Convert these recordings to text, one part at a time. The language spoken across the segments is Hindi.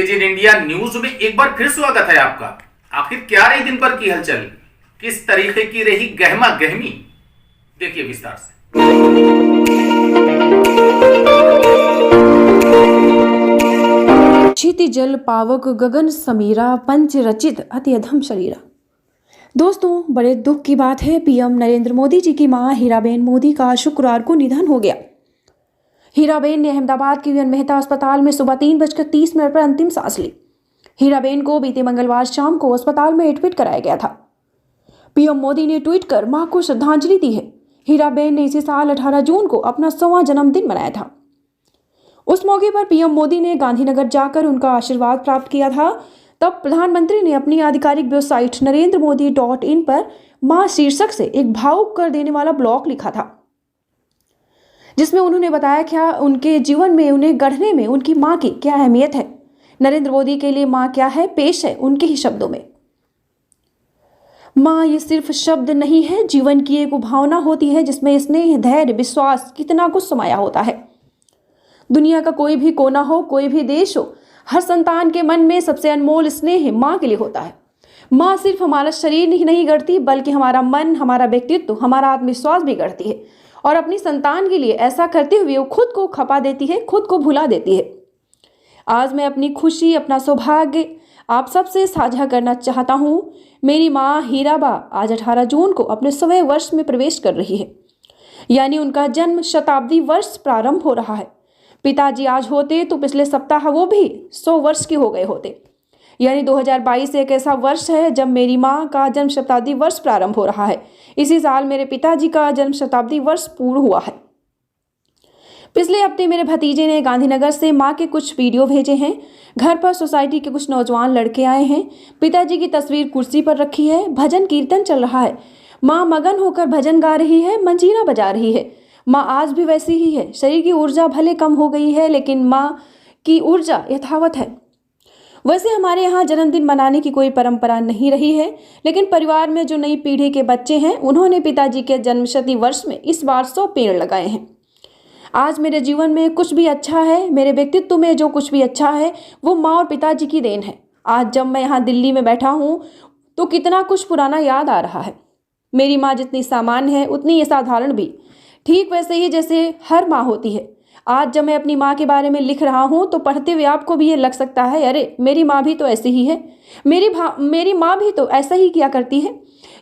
एजेड इंडिया न्यूज में एक बार फिर स्वागत है आपका। आखिर क्या रही दिन भर की हलचल, किस तरीके की रही गहमा गहमी, देखिए विस्तार से। क्षिति जल पावक गगन समीरा पंच रचित अति अधम शरीरा। दोस्तों, बड़े दुख की बात है, पीएम नरेंद्र मोदी जी की मां हीराबेन मोदी का शुक्रवार को निधन हो गया। हीराबेन ने अहमदाबाद के वीएन मेहता अस्पताल में सुबह 3:30 पर अंतिम सांस ली। हीराबेन को बीते मंगलवार शाम को अस्पताल में एडमिट कराया गया था। पीएम मोदी ने ट्वीट कर मां को श्रद्धांजलि दी है। हीराबेन ने इसी साल 18 जून को अपना 100वां जन्मदिन मनाया था। उस मौके पर पीएम मोदी ने गांधीनगर जाकर उनका आशीर्वाद प्राप्त किया था। तब प्रधानमंत्री ने अपनी आधिकारिक वेबसाइट narendramodi.in पर मां शीर्षक से एक भावुक कर देने वाला ब्लॉग लिखा था, जिसमें उन्होंने बताया क्या उनके जीवन में उन्हें गढ़ने में उनकी मां की क्या अहमियत है। नरेंद्र मोदी के लिए मां क्या है, पेश है उनके ही शब्दों में। मां ये सिर्फ शब्द नहीं है, जीवन की एक भावना होती है जिसमें स्नेह, धैर्य, विश्वास, कितना कुछ समाया होता है। दुनिया का कोई भी कोना हो, कोई भी देश हो, हर संतान के मन में सबसे अनमोल स्नेह मां के लिए होता है। मां सिर्फ हमारा शरीर ही नहीं गढ़ती, बल्कि हमारा मन, हमारा व्यक्तित्व, हमारा आत्मविश्वास भी गढ़ती है। और अपनी संतान के लिए ऐसा करते हुए वो खुद को खपा देती है, खुद को भुला देती है। आज मैं अपनी खुशी, अपना सौभाग्य आप सबसे साझा करना चाहता हूँ। मेरी माँ हीराबा आज 18 जून को अपने 100वें वर्ष में प्रवेश कर रही है, यानी उनका जन्म शताब्दी वर्ष प्रारंभ हो रहा है। पिताजी आज होते तो पिछले सप्ताह वो भी 100 वर्ष के हो गए होते, यानी 2022 एक ऐसा वर्ष है जब मेरी माँ का जन्म शताब्दी वर्ष प्रारंभ हो रहा है। इसी साल मेरे पिताजी का जन्म शताब्दी वर्ष पूर्ण हुआ है। पिछले हफ्ते मेरे भतीजे ने गांधीनगर से माँ के कुछ वीडियो भेजे हैं। घर पर सोसाइटी के कुछ नौजवान लड़के आए हैं। पिताजी की तस्वीर कुर्सी पर रखी है, भजन कीर्तन चल रहा है। माँ मगन होकर भजन गा रही है, मंजीरा बजा रही है। माँ आज भी वैसी ही है। शरीर की ऊर्जा भले कम हो गई है, लेकिन माँ की ऊर्जा यथावत है। वैसे हमारे यहाँ जन्मदिन मनाने की कोई परंपरा नहीं रही है, लेकिन परिवार में जो नई पीढ़ी के बच्चे हैं उन्होंने पिताजी के जन्मशती वर्ष में इस बार 100 पेड़ लगाए हैं। आज मेरे जीवन में कुछ भी अच्छा है, मेरे व्यक्तित्व में जो कुछ भी अच्छा है, वो माँ और पिताजी की देन है। आज जब मैं यहाँ दिल्ली में बैठा हूँ तो कितना कुछ पुराना याद आ रहा है। मेरी माँ जितनी सामान्य है उतनी ये साधारण भी, ठीक वैसे ही जैसे हर माँ होती है। आज जब मैं अपनी माँ के बारे में लिख रहा हूँ तो पढ़ते हुए आपको भी ये लग सकता है, अरे मेरी माँ भी तो ऐसी ही है, मेरी माँ भी तो ऐसा ही किया करती है।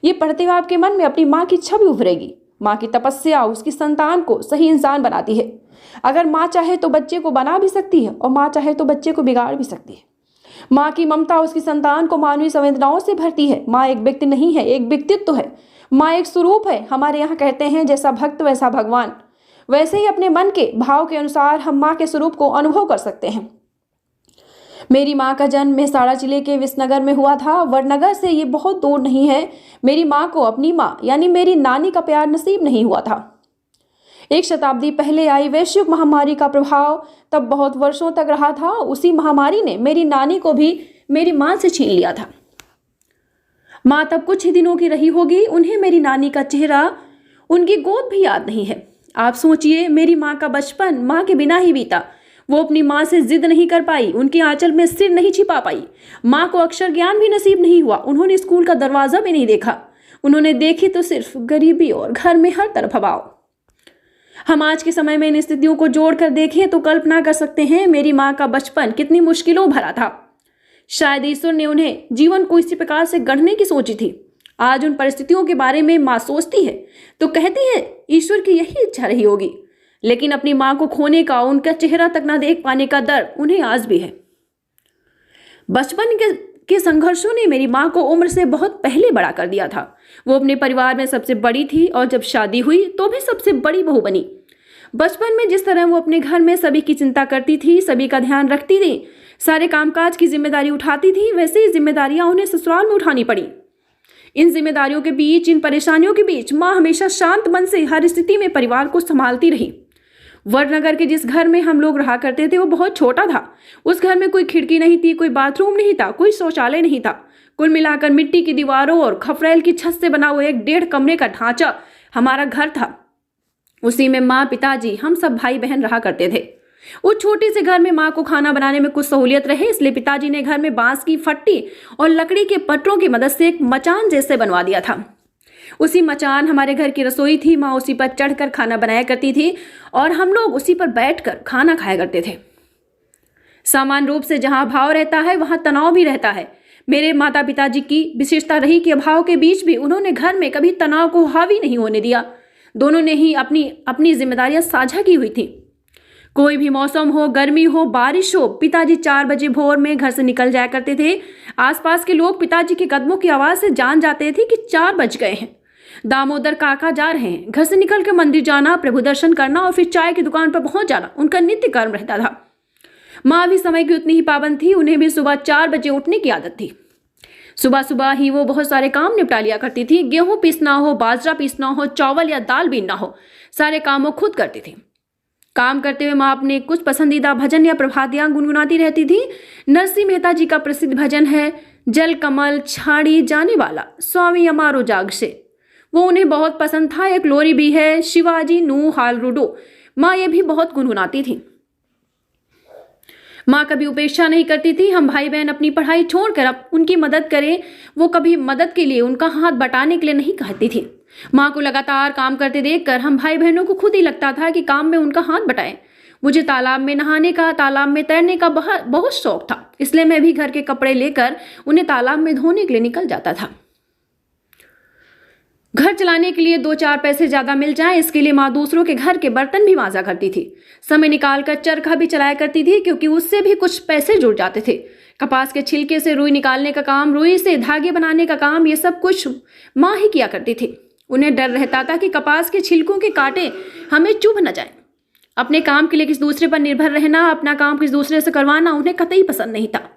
ये पढ़ते हुए आपके मन में अपनी माँ की छवि उभरेगी। माँ की तपस्या उसकी संतान को सही इंसान बनाती है। अगर माँ चाहे तो बच्चे को बना भी सकती है और माँ चाहे तो बच्चे को बिगाड़ भी सकती है। माँ की ममता उसकी संतान को मानवीय संवेदनाओं से भरती है। माँ एक व्यक्ति नहीं है, एक व्यक्तित्व है। माँ एक स्वरूप है। हमारे यहाँ कहते हैं जैसा भक्त वैसा भगवान। वैसे ही अपने मन के भाव के अनुसार हम माँ के स्वरूप को अनुभव कर सकते हैं। मेरी माँ का जन्म मेहसाणा जिले के विसनगर में हुआ था। वडनगर से ये बहुत दूर नहीं है। मेरी माँ को अपनी माँ यानी मेरी नानी का प्यार नसीब नहीं हुआ था। एक शताब्दी पहले आई वैश्विक महामारी का प्रभाव तब बहुत वर्षों तक रहा था। उसी महामारी ने मेरी नानी को भी मेरी माँ से छीन लिया था। माँ तब कुछ ही दिनों की रही होगी। उन्हें मेरी नानी का चेहरा, उनकी गोद भी याद नहीं है। आप सोचिए, मेरी माँ का बचपन माँ के बिना ही बीता। वो अपनी माँ से जिद नहीं कर पाई, उनके आंचल में सिर नहीं छिपा पाई। माँ को अक्षर ज्ञान भी नसीब नहीं हुआ। उन्होंने स्कूल का दरवाजा भी नहीं देखा। उन्होंने देखी तो सिर्फ गरीबी और घर में हर तरफ अभाव। हम आज के समय में इन स्थितियों को जोड़कर देखें तो कल्पना कर सकते हैं मेरी माँ का बचपन कितनी मुश्किलों भरा था। शायद ईश्वर ने उन्हें जीवन को इसी प्रकार से गढ़ने की सोची थी। आज उन परिस्थितियों के बारे में माँ सोचती है तो कहती है ईश्वर की यही इच्छा रही होगी। लेकिन अपनी माँ को खोने का, उनका चेहरा तक न देख पाने का दर्द उन्हें आज भी है। बचपन के संघर्षों ने मेरी माँ को उम्र से बहुत पहले बड़ा कर दिया था। वो अपने परिवार में सबसे बड़ी थी और जब शादी हुई तो भी सबसे बड़ी बहू बनी। बचपन में जिस तरह वो अपने घर में सभी की चिंता करती थी, सभी का ध्यान रखती थी, सारे कामकाज की जिम्मेदारी उठाती थी, वैसे ही जिम्मेदारियां उन्हें ससुराल में उठानी पड़ी। इन जिम्मेदारियों के बीच, इन परेशानियों के बीच माँ हमेशा शांत मन से हर स्थिति में परिवार को संभालती रही। वडनगर के जिस घर में हम लोग रहा करते थे वो बहुत छोटा था। उस घर में कोई खिड़की नहीं थी, कोई बाथरूम नहीं था, कोई शौचालय नहीं था। कुल मिलाकर मिट्टी की दीवारों और खपरेल की छत से बना हुआ एक 1.5 कमरे का ढांचा हमारा घर था। उसी में माँ, पिताजी, हम सब भाई बहन रहा करते थे। उस छोटे से घर में माँ को खाना बनाने में कुछ सहूलियत रहे, इसलिए पिताजी ने घर में बांस की फट्टी और लकड़ी के पटरों की मदद से एक मचान जैसे बनवा दिया था। उसी मचान हमारे घर की रसोई थी। माँ उसी पर चढ़कर खाना बनाया करती थी और हम लोग उसी पर बैठकर खाना खाया करते थे। सामान्य रूप से जहाँ भाव रहता है वहाँ तनाव भी रहता है। मेरे माता पिताजी की विशेषता रही कि अभाव के बीच भी उन्होंने घर में कभी तनाव को हावी नहीं होने दिया। दोनों ने ही अपनी जिम्मेदारियां साझा की हुई थी। कोई भी मौसम हो, गर्मी हो, बारिश हो, पिताजी 4 बजे भोर में घर से निकल जाया करते थे। आसपास के लोग पिताजी के कदमों की आवाज से जान जाते थे कि 4 बज गए हैं, दामोदर काका जा रहे हैं। घर से निकलकर मंदिर जाना, प्रभु दर्शन करना और फिर चाय की दुकान पर पहुंच जाना उनका नित्य कर्म रहता था। माँ भी समय की उतनी ही पाबंद थी। उन्हें भी सुबह 4 बजे उठने की आदत थी। सुबह सुबह ही वो बहुत सारे काम निपटा लिया करती थी। गेहूं पीसना हो, बाजरा पीसना हो, चावल या दाल बीनना हो, सारे काम वो खुद करती थी। काम करते हुए माँ अपने कुछ पसंदीदा भजन या प्रभातियां गुनगुनाती रहती थी। नरसिंह मेहता जी का प्रसिद्ध भजन है, जल कमल छाड़ी जाने वाला स्वामी अमारो जाग से। वो उन्हें बहुत पसंद था। एक लोरी भी है, शिवाजी नू हाल रूडो, माँ ये भी बहुत गुनगुनाती थी। माँ कभी उपेक्षा नहीं करती थी। हम भाई बहन अपनी पढ़ाई छोड़कर अब उनकी मदद करें, वो कभी मदद के लिए उनका हाथ बटाने के लिए नहीं कहती थी। माँ को लगातार काम करते देखकर हम भाई बहनों को खुद ही लगता था कि काम में उनका हाथ बटाएं। मुझे तालाब में नहाने का, तालाब में तैरने का बहुत शौक था, इसलिए मैं भी घर के कपड़े लेकर उन्हें तालाब में धोने के लिए निकल जाता था। घर चलाने के लिए 2-4 पैसे ज्यादा मिल जाएं, इसके लिए माँ दूसरों के घर के बर्तन भी मांजा करती थी। समय निकालकर चरखा भी चलाया करती थी, क्योंकि उससे भी कुछ पैसे जुड़ जाते थे। कपास के छिलके से रुई निकालने का काम, रुई से धागे बनाने का काम, ये सब कुछ माँ ही किया करती थी। उन्हें डर रहता था कि कपास के छिलकों के कांटे हमें चुभ न जाए। अपने काम के लिए किसी दूसरे पर निर्भर रहना, अपना काम किसी दूसरे से करवाना उन्हें कतई पसंद नहीं था।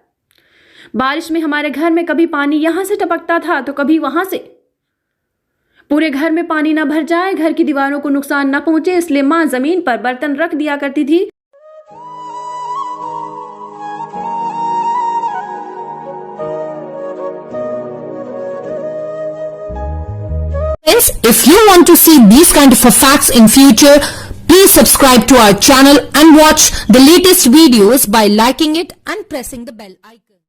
बारिश में हमारे घर में कभी पानी यहाँ से टपकता था तो कभी वहां से। पूरे घर में पानी न भर जाए, घर की दीवारों को नुकसान न पहुंचे, इसलिए माँ जमीन पर बर्तन रख दिया करती थी। Friends, if you want to see these kind of facts in future, please subscribe to our channel and watch the latest videos by liking it and pressing the bell icon.